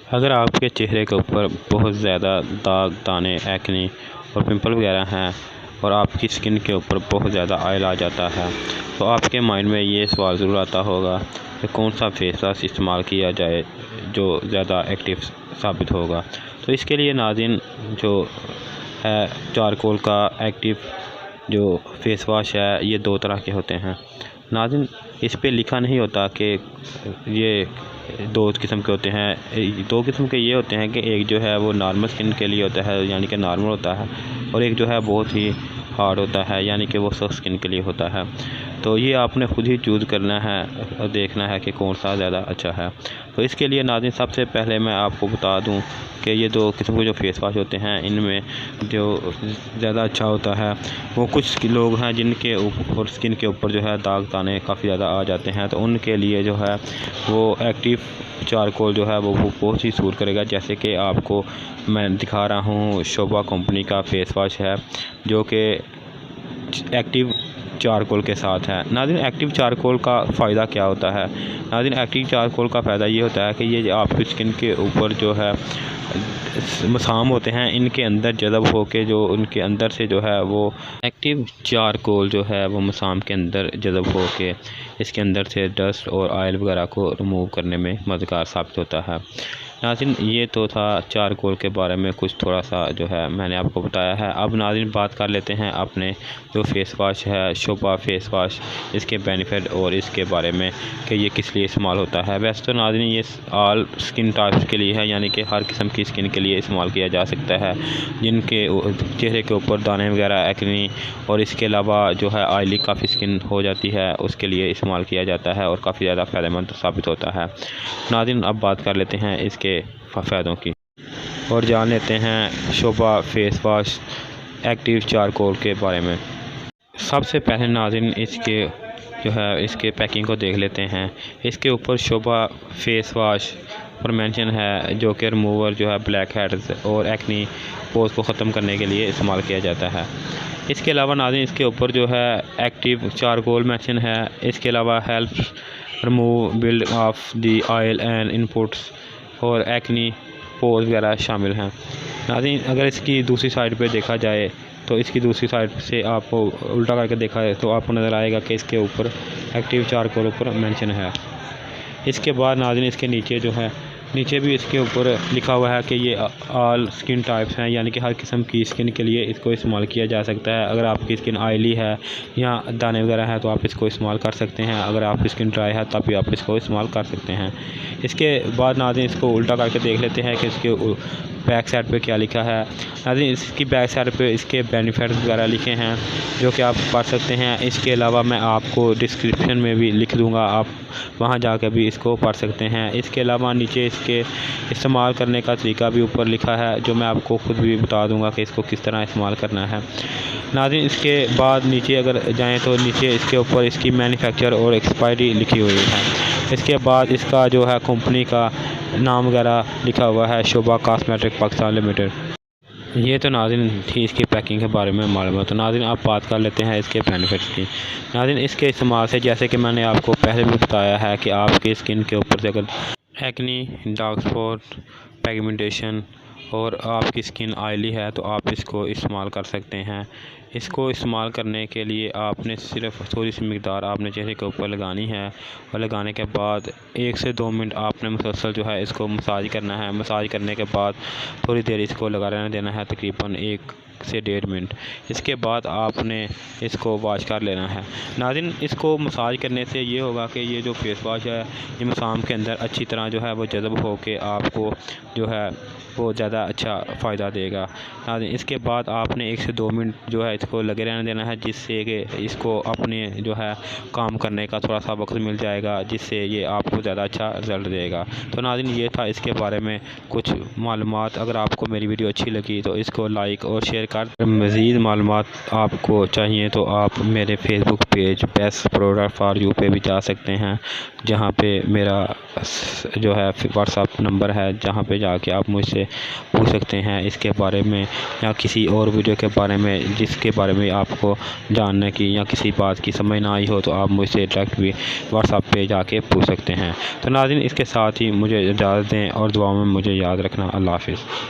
अगर आपके चेहरे के ऊपर बहुत ज़्यादा दाग, दाने, एक्ने और पिंपल वगैरह हैं और आपकी स्किन के ऊपर बहुत ज़्यादा ऑयल आ जाता है, तो आपके माइंड में ये सवाल ज़रूर आता होगा कि कौन सा फेस वॉश इस्तेमाल किया जाए जो ज़्यादा एक्टिव साबित होगा। तो इसके लिए नाज़रीन जो है चारकोल का एक्टिव जो फेस वॉश है ये दो तरह के होते हैं। नाज़रीन इस पे लिखा नहीं होता कि ये दो किस्म के होते हैं। दो किस्म के ये होते हैं कि एक जो है वो नॉर्मल स्किन के लिए होता है यानी कि नॉर्मल होता है, और एक जो है बहुत ही हार्ड होता है यानी कि वो सख्त स्किन के लिए होता है। तो ये आपने खुद ही चूज़ करना है और देखना है कि कौन सा ज़्यादा अच्छा है। तो इसके लिए नाज़रीन सबसे पहले मैं आपको बता दूं कि ये दो किस्म के जो फेस वॉश होते हैं इनमें जो ज़्यादा अच्छा होता है वो कुछ लोग हैं जिनके ऊपर स्किन के ऊपर जो है दाग दाने काफ़ी ज़्यादा आ जाते हैं, तो उनके लिए जो है वो एक्टिव चारकोल जो है वो बहुत ही सूट करेगा। जैसे कि आपको मैं दिखा रहा हूँ शोभा कंपनी का फेस वॉश है जो कि एक्टिव चारकोल के साथ है। नाज़रीन एक्टिव चारकोल का फ़ायदा क्या होता है? नाज़रीन एक्टिव चारकोल का फ़ायदा ये होता है कि ये आपकी स्किन के ऊपर जो है मसाम होते हैं इनके अंदर जज़ब होके जो उनके अंदर से जो है वो एक्टिव चारकोल जो है वो मसाम के अंदर जज़ब होके इसके अंदर से डस्ट और ऑयल वगैरह को रिमूव करने में मददगार साबित होता है। नाज़रीन ये तो था चारकोल के बारे में कुछ थोड़ा सा जो है मैंने आपको बताया है। अब नाज़रीन बात कर लेते हैं अपने जो फेस वॉश है शोभा फेस वॉश, इसके बेनिफिट और इसके बारे में कि ये किस लिए इस्तेमाल होता है। वैसे तो नाज़रीन ये ऑल स्किन टाइप्स के लिए है यानी कि हर किस्म की स्किन के लिए इस्तेमाल किया जा सकता है जिनके चेहरे के ऊपर दाने वगैरह, एक्ने और इसके अलावा जो है ऑयली काफ़ी स्किन हो जाती है उसके लिए इस्तेमाल किया जाता है और काफ़ी ज़्यादा फ़ायदेमंद साबित होता है। नाज़रीन अब बात कर लेते हैं इसके फ़ायदों की और जान लेते हैं शोभा फेस वॉश एक्टिव चारकोल के बारे में। सबसे पहले नाज़रीन इसके जो है इसके पैकिंग को देख लेते हैं। इसके ऊपर शोभा फेस वॉश पर मेंशन है जो कि रिमूवर जो है ब्लैक हेड्स और एक्नी पोज को ख़त्म करने के लिए इस्तेमाल किया जाता है। इसके अलावा नाज़रीन इसके ऊपर जो है एक्टिव चारकोल मेंशन है। इसके अलावा help remove build of the oil and inputs और एक्नी पोज वगैरह शामिल हैं। नाज़रीन अगर इसकी दूसरी साइड पे देखा जाए तो इसकी दूसरी साइड से आपको उल्टा करके देखा जाए तो आपको नज़र आएगा कि इसके ऊपर एक्टिव चारकोल ऊपर मेंशन है। इसके बाद नाज़रीन इसके नीचे जो है नीचे भी इसके ऊपर लिखा हुआ है कि ये ऑल स्किन टाइप्स हैं यानी कि हर किस्म की स्किन के लिए इसको इस्तेमाल किया जा सकता है। अगर आपकी स्किन ऑयली है या दाने वगैरह हैं तो आप इसको इस्तेमाल कर सकते हैं। अगर आपकी स्किन ड्राई है तब भी आप इसको इस्तेमाल कर सकते हैं। इसके बाद नाज़रीन इसको उल्टा करके देख लेते हैं कि इसके बैक साइड पे क्या लिखा है। नाज़रीन इसकी बैक साइड पे इसके बेनिफिट्स वगैरह लिखे हैं जो कि आप पढ़ सकते हैं। इसके अलावा मैं आपको डिस्क्रिप्शन में भी लिख दूँगा, आप वहाँ जाकर भी इसको पढ़ सकते हैं। इसके अलावा नीचे इसके इस्तेमाल करने का तरीका भी ऊपर लिखा है जो मैं आपको खुद भी बता दूँगा कि इसको किस तरह इस्तेमाल करना है। नाज़रीन इसके बाद नीचे अगर जाएँ तो नीचे इसके ऊपर इसकी मैन्युफैक्चर और एक्सपायरी लिखी हुई है। इसके बाद इसका जो है कंपनी का नाम वगैरह लिखा हुआ है शोभा कॉस्मेटिक पाकिस्तान लिमिटेड। ये तो नाज़रीन थी इसकी पैकिंग के बारे में मालूमात। तो नाज़रीन आप बात कर लेते हैं इसके बेनिफिट्स की। नाज़रीन इसके इस्तेमाल से जैसे कि मैंने आपको पहले भी बताया है कि आपकी स्किन के ऊपर से अगर एक्नी, डार्क स्पॉट, पिगमेंटेशन और आपकी स्किन ऑयली है तो आप इसको इस्तेमाल कर सकते हैं। इसको इस्तेमाल करने के लिए आपने सिर्फ थोड़ी सी मकदार आपने चेहरे के ऊपर लगानी है और लगाने के बाद 1 से 2 मिनट आपने मुसलसल जो है इसको मसाज करना है। मसाज करने के बाद थोड़ी देर इसको लगा रहने देना है, तकरीबन 1 से 1.5 मिनट। इसके बाद आपने इसको वॉश कर लेना है। नाज़रीन इसको मसाज करने से ये होगा कि ये जो फेस वॉश है ये मसाम के अंदर अच्छी तरह जो है वो जज़ब हो के आपको जो है वो ज़्यादा अच्छा फ़ायदा देगा। नाज़रीन इसके बाद आपने 1 से 2 मिनट जो है इसको लगे रहने देना है जिससे कि इसको अपने जो है काम करने का थोड़ा सा वक्त मिल जाएगा जिससे ये आपको ज़्यादा अच्छा रिज़ल्ट देगा। तो नाज़रीन ये था इसके बारे में कुछ मालूमात। अगर आपको मेरी वीडियो अच्छी लगी तो इसको लाइक और शेयर कर। मज़ीद मालूमात आपको चाहिए तो आप मेरे Facebook page best product for you पे भी जा सकते हैं, जहां पे मेरा जो है व्हाट्सअप नंबर है, जहां पे जाके आप मुझसे पूछ सकते हैं इसके बारे में या किसी और वीडियो के बारे में जिसके बारे में आपको जानने की या किसी बात की समझ ना आई हो, तो आप मुझसे डायरेक्ट भी व्हाट्सअप पे जाके पूछ सकते हैं। तो नाज़रीन, इसके साथ ही मुझे इजाज़त दें और दुआ में मुझे याद रखना। अल्लाह हाफ़िज़।